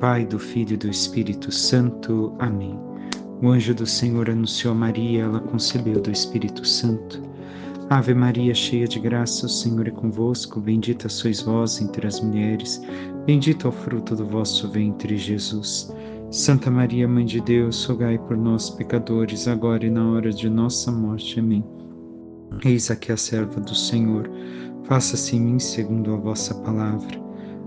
Pai, do Filho e do Espírito Santo. Amém. O anjo do Senhor anunciou a Maria, ela concebeu do Espírito Santo. Ave Maria, cheia de graça, o Senhor é convosco, bendita sois vós entre as mulheres, bendito é o fruto do vosso ventre, Jesus. Santa Maria, Mãe de Deus, rogai por nós, pecadores, agora e na hora de nossa morte. Amém. Eis aqui a serva do Senhor, faça-se em mim segundo a vossa palavra.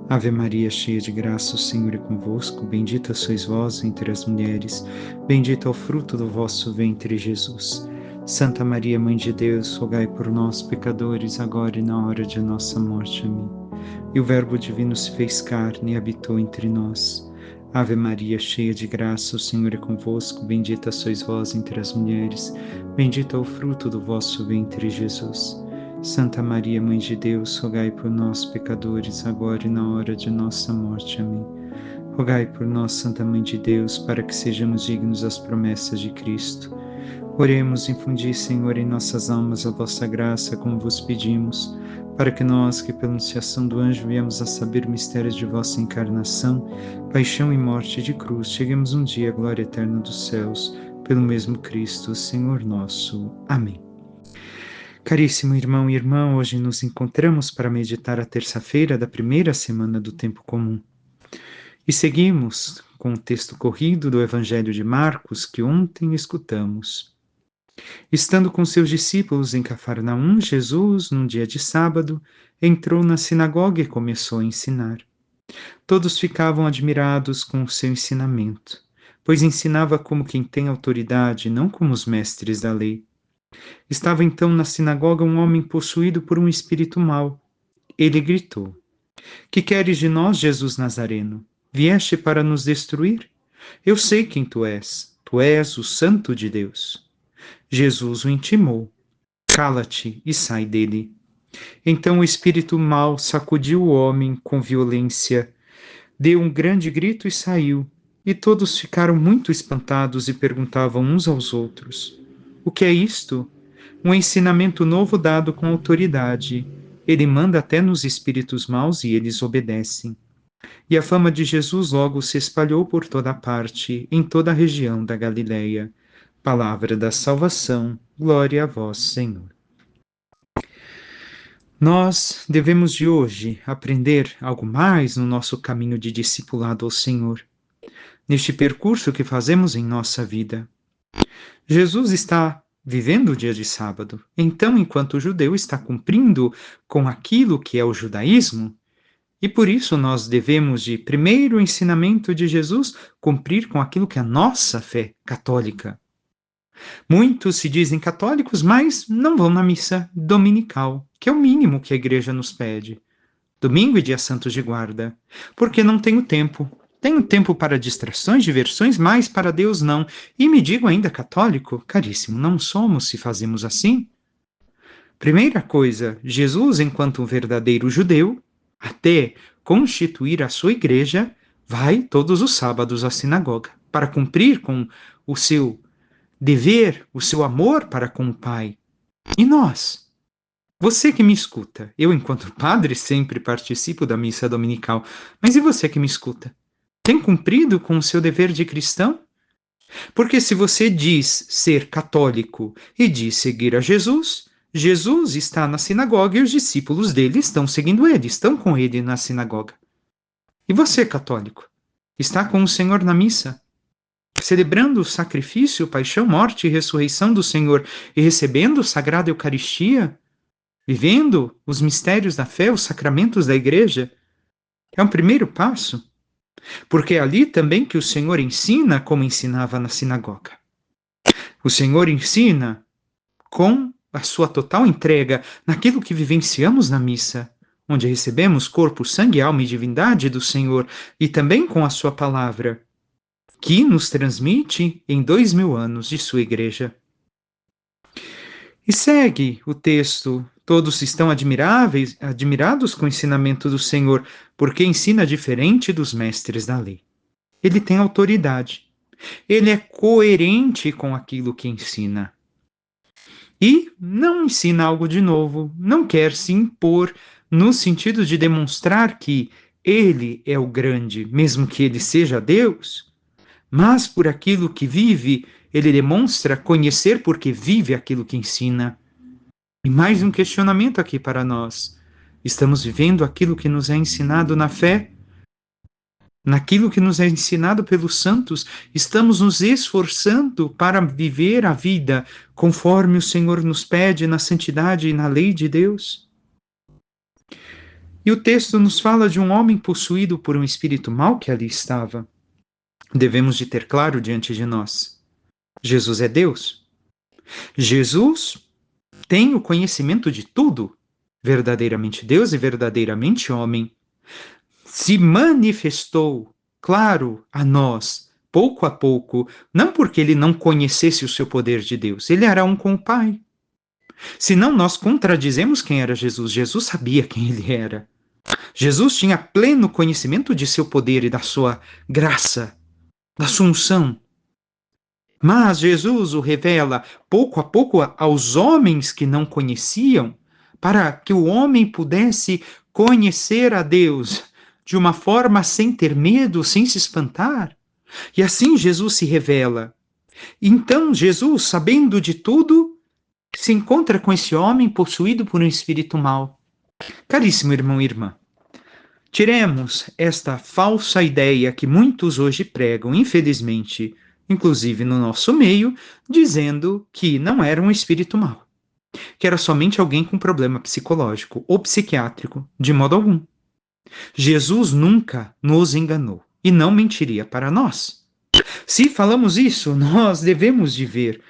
Ave Maria, cheia de graça, o Senhor é convosco, bendita sois vós entre as mulheres, bendito é o fruto do vosso ventre, Jesus. Santa Maria, Mãe de Deus, rogai por nós, pecadores, agora e na hora de nossa morte. Amém. E o Verbo divino se fez carne e habitou entre nós. Ave Maria, cheia de graça, o Senhor é convosco, bendita sois vós entre as mulheres, bendito é o fruto do vosso ventre, Jesus. Santa Maria, Mãe de Deus, rogai por nós, pecadores, agora e na hora de nossa morte. Amém. Rogai por nós, Santa Mãe de Deus, para que sejamos dignos das promessas de Cristo. Oremos, infundi, Senhor, em nossas almas a vossa graça, como vos pedimos, para que nós, que pela anunciação do anjo viemos a saber mistérios de vossa encarnação, paixão e morte de cruz, cheguemos um dia à glória eterna dos céus, pelo mesmo Cristo, Senhor nosso. Amém. Caríssimo irmão e irmã, hoje nos encontramos para meditar a terça-feira da primeira semana do Tempo Comum. E seguimos com o texto corrido do Evangelho de Marcos, que ontem escutamos. Estando com seus discípulos em Cafarnaum, Jesus, num dia de sábado, entrou na sinagoga e começou a ensinar. Todos ficavam admirados com o seu ensinamento, pois ensinava como quem tem autoridade, não como os mestres da lei. Estava então na sinagoga um homem possuído por um espírito mau. Ele gritou: Que queres de nós, Jesus Nazareno? Vieste para nos destruir? Eu sei quem tu és o Santo de Deus. Jesus o intimou: Cala-te e sai dele. Então o espírito mau sacudiu o homem com violência, deu um grande grito e saiu, e todos ficaram muito espantados e perguntavam uns aos outros: O que é isto? Um ensinamento novo dado com autoridade. Ele manda até nos espíritos maus e eles obedecem. E a fama de Jesus logo se espalhou por toda parte, em toda a região da Galileia. Palavra da salvação, glória a vós, Senhor. Nós devemos de hoje aprender algo mais no nosso caminho de discipulado ao Senhor, neste percurso que fazemos em nossa vida. Jesus está vivendo o dia de sábado, então, enquanto judeu, está cumprindo com aquilo que é o judaísmo, e por isso nós devemos, de primeiro ensinamento de Jesus, cumprir com aquilo que é a nossa fé católica. Muitos se dizem católicos, mas não vão na missa dominical, que é o mínimo que a igreja nos pede. Domingo e dia santos de guarda, porque não tenho tempo. Tenho tempo para distrações, diversões, mas para Deus não. E me digo ainda católico? Caríssimo, não somos se fazemos assim. Primeira coisa, Jesus, enquanto um verdadeiro judeu, até constituir a sua igreja, vai todos os sábados à sinagoga, para cumprir com o seu dever, o seu amor para com o Pai. E nós? Você que me escuta, eu enquanto padre sempre participo da missa dominical, mas e você que me escuta? Tem cumprido com o seu dever de cristão? Porque se você diz ser católico e diz seguir a Jesus, Jesus está na sinagoga e os discípulos dele estão seguindo ele, estão com ele na sinagoga. E você, católico, está com o Senhor na missa? Celebrando o sacrifício, paixão, morte e ressurreição do Senhor e recebendo a Sagrada Eucaristia? Vivendo os mistérios da fé, os sacramentos da igreja? É um primeiro passo. Porque é ali também que o Senhor ensina como ensinava na sinagoga. O Senhor ensina com a sua total entrega naquilo que vivenciamos na missa, onde recebemos corpo, sangue, alma e divindade do Senhor, e também com a sua palavra, que nos transmite em 2000 anos de sua igreja. E segue o texto: todos estão admirados com o ensinamento do Senhor, porque ensina diferente dos mestres da lei. Ele tem autoridade. Ele é coerente com aquilo que ensina. E não ensina algo de novo, não quer se impor no sentido de demonstrar que ele é o grande, mesmo que ele seja Deus, mas por aquilo que vive, ele demonstra conhecer porque vive aquilo que ensina. E mais um questionamento aqui para nós. Estamos vivendo aquilo que nos é ensinado na fé? Naquilo que nos é ensinado pelos santos, estamos nos esforçando para viver a vida conforme o Senhor nos pede na santidade e na lei de Deus? E o texto nos fala de um homem possuído por um espírito mau que ali estava. Devemos de ter claro diante de nós: Jesus é Deus. Jesus tem o conhecimento de tudo, verdadeiramente Deus e verdadeiramente homem. Se manifestou, claro, a nós, pouco a pouco, não porque ele não conhecesse o seu poder de Deus, ele era um com o Pai. Senão nós contradizemos quem era Jesus. Jesus sabia quem ele era. Jesus tinha pleno conhecimento de seu poder e da sua graça, da sua unção. Mas Jesus o revela pouco a pouco aos homens que não conheciam, para que o homem pudesse conhecer a Deus de uma forma sem ter medo, sem se espantar. E assim Jesus se revela. Então Jesus, sabendo de tudo, se encontra com esse homem possuído por um espírito mau. Caríssimo irmão e irmã, tiremos esta falsa ideia que muitos hoje pregam, infelizmente, inclusive no nosso meio, dizendo que não era um espírito mau, que era somente alguém com problema psicológico ou psiquiátrico, de modo algum. Jesus nunca nos enganou e não mentiria para nós. Se falamos isso, nós devemos de ver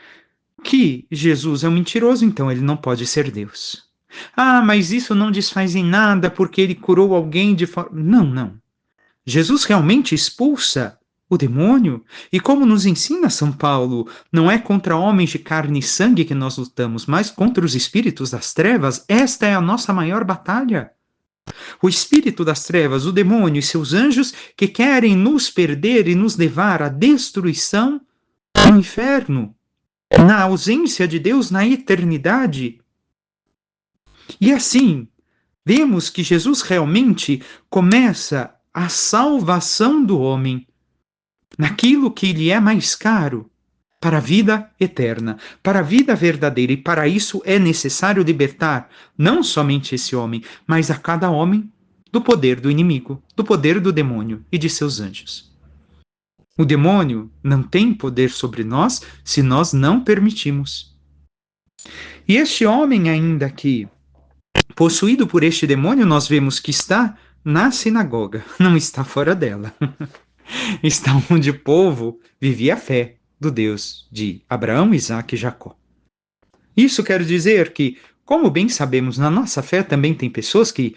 que Jesus é um mentiroso, então ele não pode ser Deus. Ah, mas isso não desfaz em nada porque ele curou alguém de forma... Não. Jesus realmente expulsa o demônio, e como nos ensina São Paulo, não é contra homens de carne e sangue que nós lutamos, mas contra os espíritos das trevas. Esta é a nossa maior batalha. O espírito das trevas, o demônio e seus anjos que querem nos perder e nos levar à destruição no inferno, na ausência de Deus, na eternidade. E assim, vemos que Jesus realmente começa a salvação do homem naquilo que lhe é mais caro, para a vida eterna, para a vida verdadeira. E para isso é necessário libertar não somente esse homem, mas a cada homem do poder do inimigo, do poder do demônio e de seus anjos. O demônio não tem poder sobre nós se nós não permitimos. E este homem ainda aqui, possuído por este demônio, nós vemos que está na sinagoga, não está fora dela. Está onde o povo vivia a fé do Deus de Abraão, Isaque e Jacó. Isso quer dizer que, como bem sabemos, na nossa fé também tem pessoas que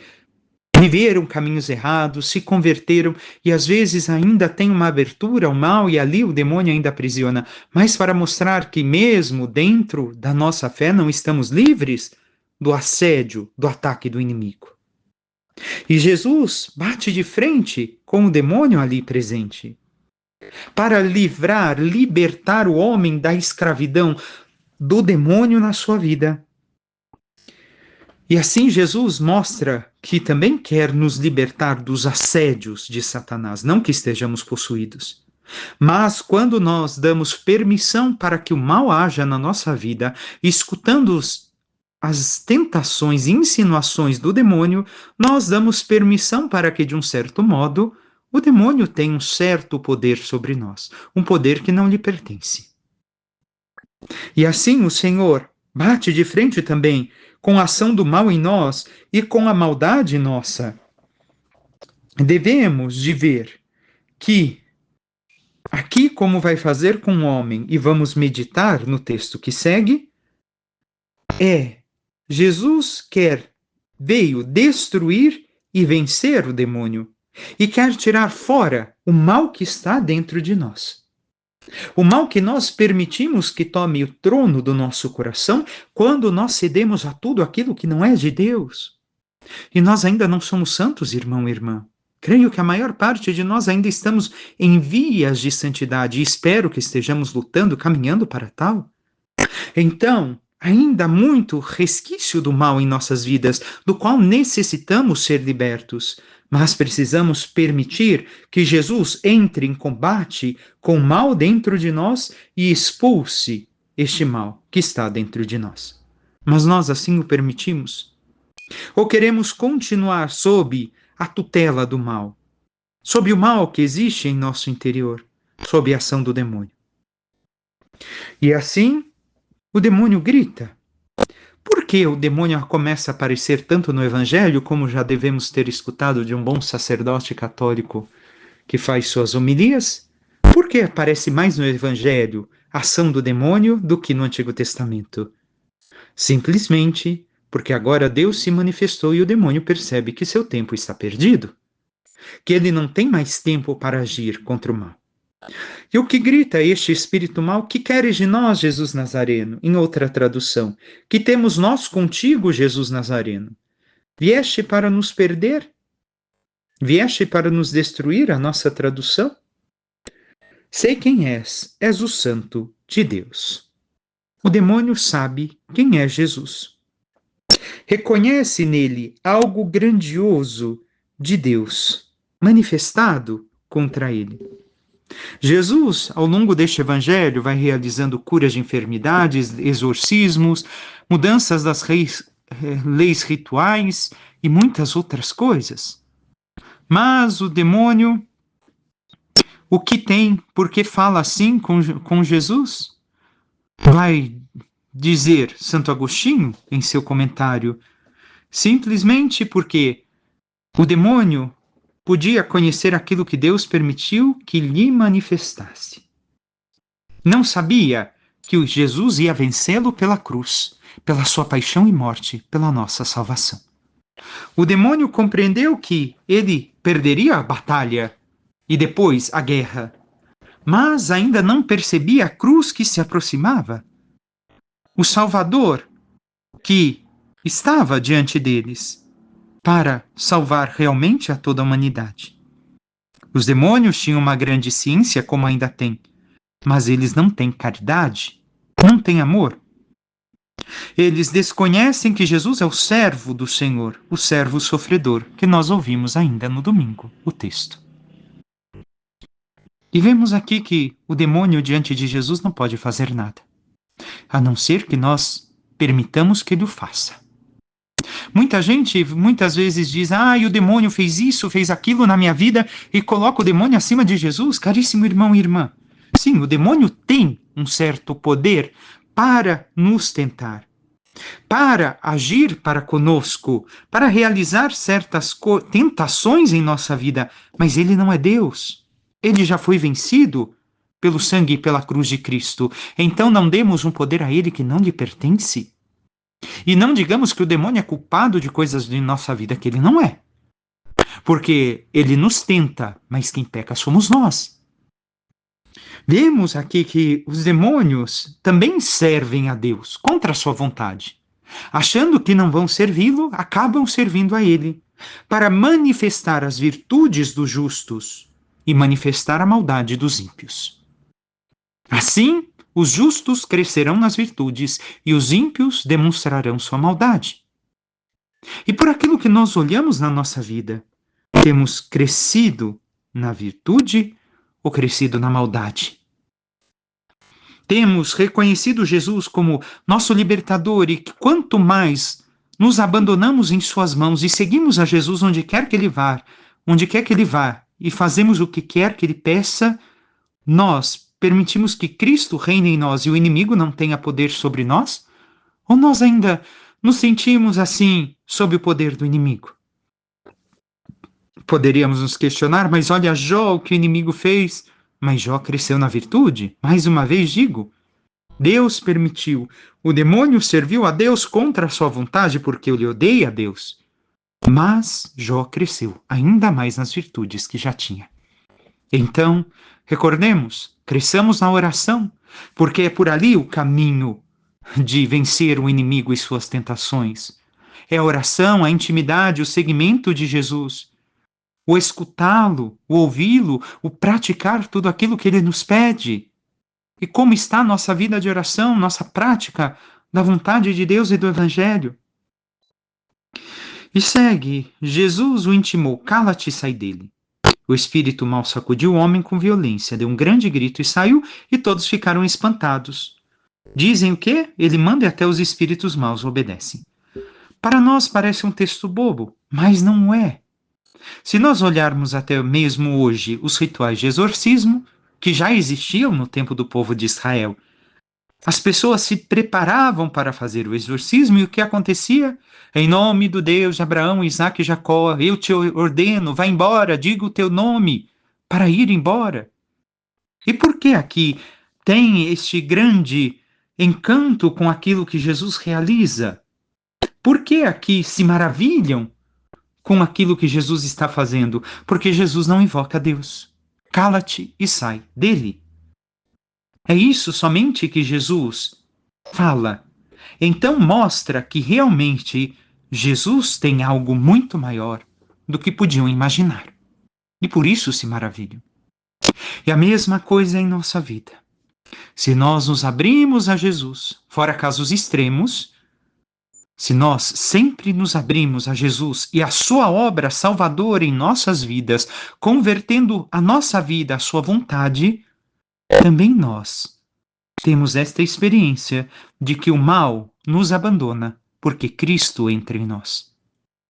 viveram caminhos errados, se converteram e às vezes ainda tem uma abertura ao mal e ali o demônio ainda aprisiona. Mas para mostrar que mesmo dentro da nossa fé não estamos livres do assédio, do ataque do inimigo. E Jesus bate de frente com o demônio ali presente, para livrar, libertar o homem da escravidão do demônio na sua vida. E assim Jesus mostra que também quer nos libertar dos assédios de Satanás, não que estejamos possuídos. Mas quando nós damos permissão para que o mal haja na nossa vida, escutando as tentações e insinuações do demônio, nós damos permissão para que, de um certo modo, o demônio tenha um certo poder sobre nós, um poder que não lhe pertence. E assim o Senhor bate de frente também com a ação do mal em nós e com a maldade nossa. Devemos de ver que aqui, como vai fazer com o homem, e vamos meditar no texto que segue, Jesus veio destruir e vencer o demônio e quer tirar fora o mal que está dentro de nós. O mal que nós permitimos que tome o trono do nosso coração quando nós cedemos a tudo aquilo que não é de Deus. E nós ainda não somos santos, irmão e irmã. Creio que a maior parte de nós ainda estamos em vias de santidade e espero que estejamos lutando, caminhando para tal. Então, ainda há muito resquício do mal em nossas vidas, do qual necessitamos ser libertos. Mas precisamos permitir que Jesus entre em combate com o mal dentro de nós e expulse este mal que está dentro de nós. Mas nós assim o permitimos? Ou queremos continuar sob a tutela do mal, sob o mal que existe em nosso interior, sob a ação do demônio? E assim, o demônio grita. Por que o demônio começa a aparecer tanto no Evangelho, como já devemos ter escutado de um bom sacerdote católico que faz suas homilias? Por que aparece mais no Evangelho a ação do demônio do que no Antigo Testamento? Simplesmente porque agora Deus se manifestou e o demônio percebe que seu tempo está perdido, que ele não tem mais tempo para agir contra o mal. E o que grita este espírito mau? Que queres de nós, Jesus Nazareno? Em outra tradução, que temos nós contigo, Jesus Nazareno? Vieste para nos perder? Vieste para nos destruir? A nossa tradução? Sei quem és o Santo de Deus. O demônio sabe quem é Jesus. Reconhece nele algo grandioso de Deus, manifestado contra ele. Jesus, ao longo deste evangelho, vai realizando curas de enfermidades, exorcismos, mudanças das leis rituais e muitas outras coisas. Mas o demônio, o que tem? Por que fala assim com Jesus? Vai dizer Santo Agostinho em seu comentário, simplesmente porque o demônio podia conhecer aquilo que Deus permitiu que lhe manifestasse. Não sabia que Jesus ia vencê-lo pela cruz, pela sua paixão e morte, pela nossa salvação. O demônio compreendeu que ele perderia a batalha e depois a guerra, mas ainda não percebia a cruz que se aproximava. O Salvador que estava diante deles para salvar realmente a toda a humanidade. Os demônios tinham uma grande ciência, como ainda têm, mas eles não têm caridade, não têm amor. Eles desconhecem que Jesus é o servo do Senhor, o servo sofredor, que nós ouvimos ainda no domingo, o texto. E vemos aqui que o demônio diante de Jesus não pode fazer nada, a não ser que nós permitamos que ele o faça. Muita gente muitas vezes diz, o demônio fez isso, fez aquilo na minha vida e coloca o demônio acima de Jesus. Caríssimo irmão e irmã, sim, o demônio tem um certo poder para nos tentar, para agir para conosco, para realizar certas tentações em nossa vida, mas ele não é Deus. Ele já foi vencido pelo sangue e pela cruz de Cristo. Então não demos um poder a ele que não lhe pertence. E não digamos que o demônio é culpado de coisas de nossa vida que ele não é. Porque ele nos tenta, mas quem peca somos nós. Vemos aqui que os demônios também servem a Deus contra a sua vontade. Achando que não vão servi-lo, acabam servindo a ele, para manifestar as virtudes dos justos e manifestar a maldade dos ímpios. Assim, os justos crescerão nas virtudes e os ímpios demonstrarão sua maldade. E por aquilo que nós olhamos na nossa vida, temos crescido na virtude ou crescido na maldade? Temos reconhecido Jesus como nosso libertador e que quanto mais nos abandonamos em suas mãos e seguimos a Jesus onde quer que ele vá, e fazemos o que quer que ele peça, nós permitimos que Cristo reine em nós e o inimigo não tenha poder sobre nós? Ou nós ainda nos sentimos assim sob o poder do inimigo? Poderíamos nos questionar, mas olha Jó, o que o inimigo fez. Mas Jó cresceu na virtude. Mais uma vez digo, Deus permitiu. O demônio serviu a Deus contra a sua vontade porque ele odeia a Deus. Mas Jó cresceu ainda mais nas virtudes que já tinha. Então, recordemos, cresçamos na oração, porque é por ali o caminho de vencer o inimigo e suas tentações. É a oração, a intimidade, o seguimento de Jesus, o escutá-lo, o ouvi-lo, o praticar tudo aquilo que ele nos pede. E como está a nossa vida de oração, nossa prática da vontade de Deus e do Evangelho? E segue, Jesus o intimou, cala-te e sai dele. O espírito mal sacudiu o homem com violência, deu um grande grito e saiu, e todos ficaram espantados. Dizem o quê? Ele manda e até os espíritos maus obedecem. Para nós parece um texto bobo, mas não é. Se nós olharmos até mesmo hoje os rituais de exorcismo, que já existiam no tempo do povo de Israel, as pessoas se preparavam para fazer o exorcismo e o que acontecia? Em nome do Deus de Abraão, Isaque e Jacó, eu te ordeno, vá embora, diga o teu nome, para ir embora. E por que aqui tem este grande encanto com aquilo que Jesus realiza? Por que aqui se maravilham com aquilo que Jesus está fazendo? Porque Jesus não invoca Deus. Cala-te e sai dele. É isso somente que Jesus fala. Então mostra que realmente Jesus tem algo muito maior do que podiam imaginar. E por isso se maravilham. E a mesma coisa em nossa vida. Se nós nos abrimos a Jesus, fora casos extremos, se nós sempre nos abrimos a Jesus e a sua obra salvadora em nossas vidas, convertendo a nossa vida à sua vontade, também nós temos esta experiência de que o mal nos abandona, porque Cristo entra em nós.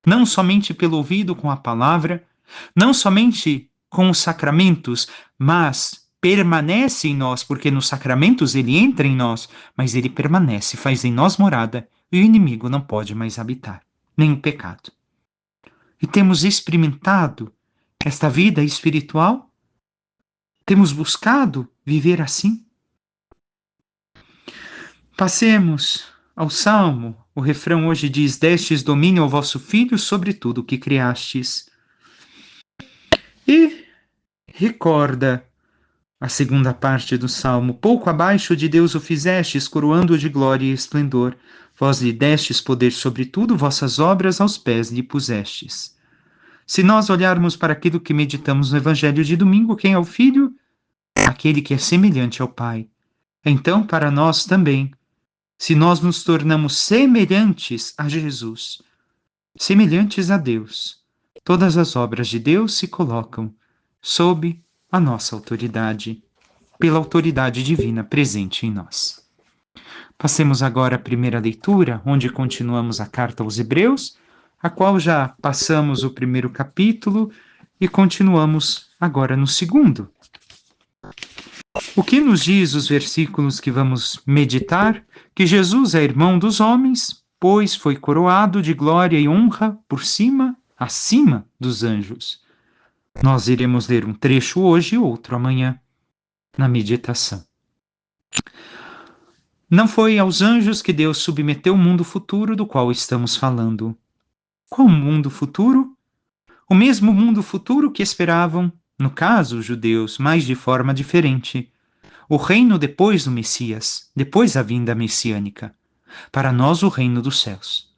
Não somente pelo ouvido com a palavra, não somente com os sacramentos, mas permanece em nós, porque nos sacramentos ele entra em nós, mas ele permanece, faz em nós morada, e o inimigo não pode mais habitar, nem o pecado. E temos experimentado esta vida espiritual? Temos buscado viver assim? Passemos ao Salmo. O refrão hoje diz: Destes domínio ao vosso Filho sobre tudo o que criastes. E recorda a segunda parte do Salmo: Pouco abaixo de Deus o fizestes, coroando-o de glória e esplendor. Vós lhe destes poder sobre tudo, vossas obras aos pés lhe pusestes. Se nós olharmos para aquilo que meditamos no Evangelho de domingo, quem é o Filho? Aquele que é semelhante ao Pai. Então, para nós também, se nós nos tornamos semelhantes a Jesus, semelhantes a Deus, todas as obras de Deus se colocam sob a nossa autoridade, pela autoridade divina presente em nós. Passemos agora à primeira leitura, onde continuamos a carta aos Hebreus, a qual já passamos o primeiro capítulo e continuamos agora no segundo. O que nos diz os versículos que vamos meditar? Que Jesus é irmão dos homens, pois foi coroado de glória e honra por cima, acima dos anjos. Nós iremos ler um trecho hoje e outro amanhã, na meditação. Não foi aos anjos que Deus submeteu o mundo futuro do qual estamos falando. Qual mundo futuro? O mesmo mundo futuro que esperavam, no caso, os judeus, mas de forma diferente. O reino depois do Messias, depois da vinda messiânica. Para nós, o reino dos céus.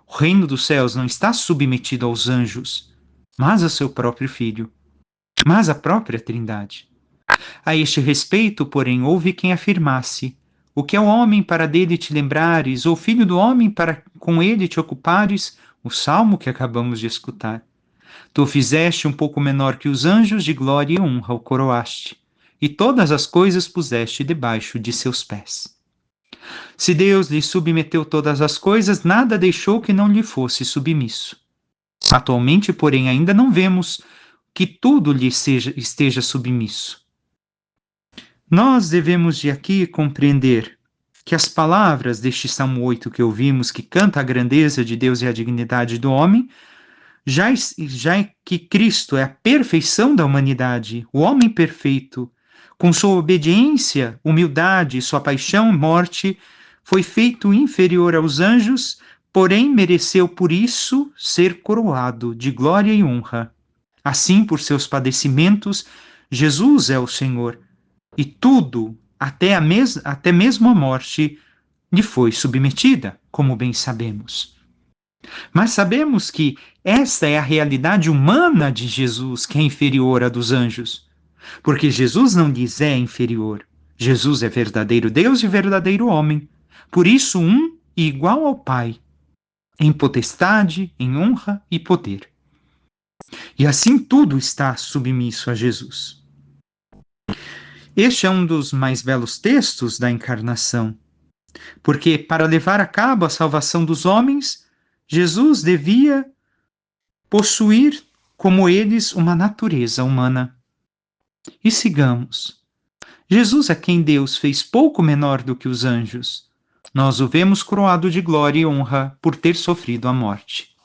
O reino dos céus não está submetido aos anjos, mas a seu próprio Filho, mas à própria Trindade. A este respeito, porém, houve quem afirmasse: o que é o homem para dele te lembrares, ou filho do homem para com ele te ocupares? O salmo que acabamos de escutar. Tu o fizeste um pouco menor que os anjos, de glória e honra o coroaste, e todas as coisas puseste debaixo de seus pés. Se Deus lhe submeteu todas as coisas, nada deixou que não lhe fosse submisso. Atualmente, porém, ainda não vemos que tudo lhe esteja submisso. Nós devemos de aqui compreender que as palavras deste Salmo 8 que ouvimos, que canta a grandeza de Deus e a dignidade do homem, já é que Cristo é a perfeição da humanidade, o homem perfeito, com sua obediência, humildade, sua paixão e morte, foi feito inferior aos anjos, porém mereceu por isso ser coroado de glória e honra. Assim, por seus padecimentos, Jesus é o Senhor, e tudo, até mesmo a morte, lhe foi submetida, como bem sabemos. Mas sabemos que esta é a realidade humana de Jesus, que é inferior à dos anjos. Porque Jesus não lhes é inferior. Jesus é verdadeiro Deus e verdadeiro homem. Por isso, um e igual ao Pai. em potestade, em honra e poder. E assim tudo está submisso a Jesus. Este é um dos mais belos textos da encarnação, porque para levar a cabo a salvação dos homens, Jesus devia possuir, como eles, uma natureza humana. E sigamos. Jesus, a quem Deus fez pouco menor do que os anjos, nós o vemos coroado de glória e honra por ter sofrido a morte.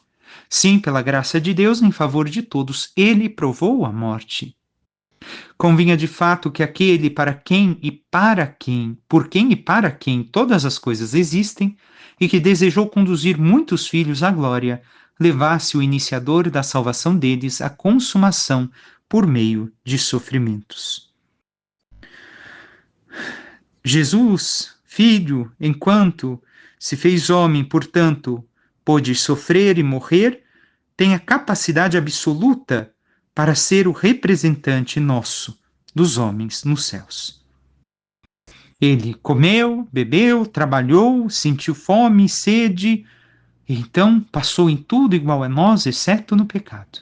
Sim, pela graça de Deus, em favor de todos, ele provou a morte. Convinha de fato que aquele por quem e para quem todas as coisas existem, e que desejou conduzir muitos filhos à glória, levasse o iniciador da salvação deles à consumação por meio de sofrimentos. Jesus, filho, enquanto se fez homem, portanto, pôde sofrer e morrer, tem a capacidade absoluta para ser o representante nosso, dos homens nos céus. Ele comeu, bebeu, trabalhou, sentiu fome e sede, e então passou em tudo igual a nós, exceto no pecado.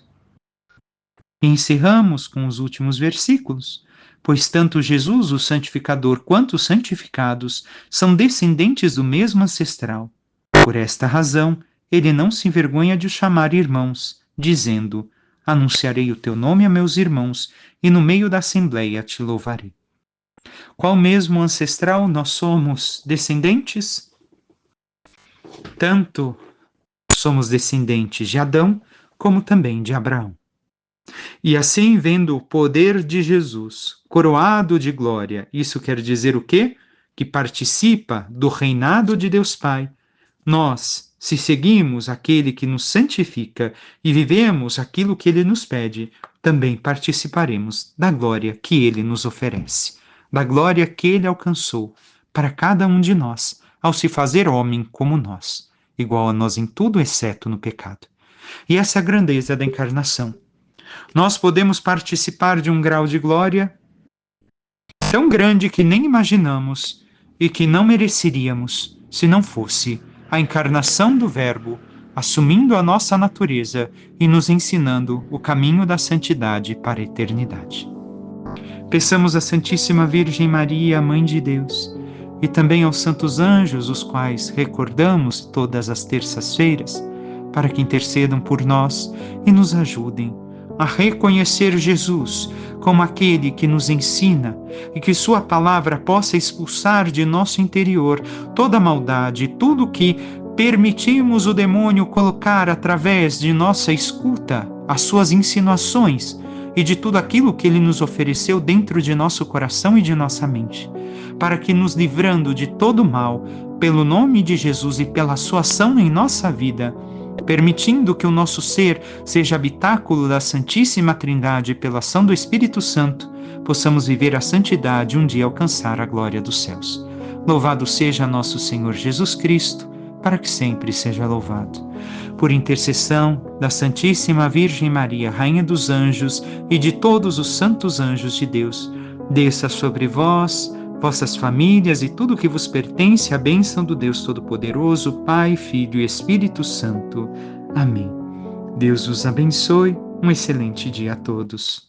E encerramos com os últimos versículos, pois tanto Jesus, o santificador, quanto os santificados são descendentes do mesmo ancestral. Por esta razão, ele não se envergonha de os chamar irmãos, dizendo: anunciarei o teu nome a meus irmãos, e no meio da assembleia te louvarei. Qual mesmo ancestral nós somos descendentes? Tanto somos descendentes de Adão, como também de Abraão. E assim, vendo o poder de Jesus coroado de glória, isso quer dizer o quê? Que participa do reinado de Deus Pai. Nós, se seguimos aquele que nos santifica e vivemos aquilo que ele nos pede, também participaremos da glória que ele nos oferece, da glória que ele alcançou para cada um de nós, ao se fazer homem como nós, igual a nós em tudo, exceto no pecado. E essa é a grandeza da encarnação. Nós podemos participar de um grau de glória tão grande que nem imaginamos e que não mereceríamos se não fosse a encarnação do Verbo, assumindo a nossa natureza e nos ensinando o caminho da santidade para a eternidade. Peçamos à Santíssima Virgem Maria, Mãe de Deus, e também aos santos anjos, os quais recordamos todas as terças-feiras, para que intercedam por nós e nos ajudem a reconhecer Jesus como aquele que nos ensina e que sua palavra possa expulsar de nosso interior toda maldade, tudo que permitimos o demônio colocar através de nossa escuta, as suas insinuações e de tudo aquilo que ele nos ofereceu dentro de nosso coração e de nossa mente, para que, nos livrando de todo mal, pelo nome de Jesus e pela sua ação em nossa vida, permitindo que o nosso ser seja habitáculo da Santíssima Trindade pela ação do Espírito Santo, possamos viver a santidade e um dia alcançar a glória dos céus. Louvado seja nosso Senhor Jesus Cristo, para que sempre seja louvado. Por intercessão da Santíssima Virgem Maria, Rainha dos Anjos e de todos os santos anjos de Deus, desça sobre vós, vossas famílias e tudo que vos pertence, a bênção do Deus Todo-Poderoso, Pai, Filho e Espírito Santo. Amém. Deus os abençoe. Um excelente dia a todos.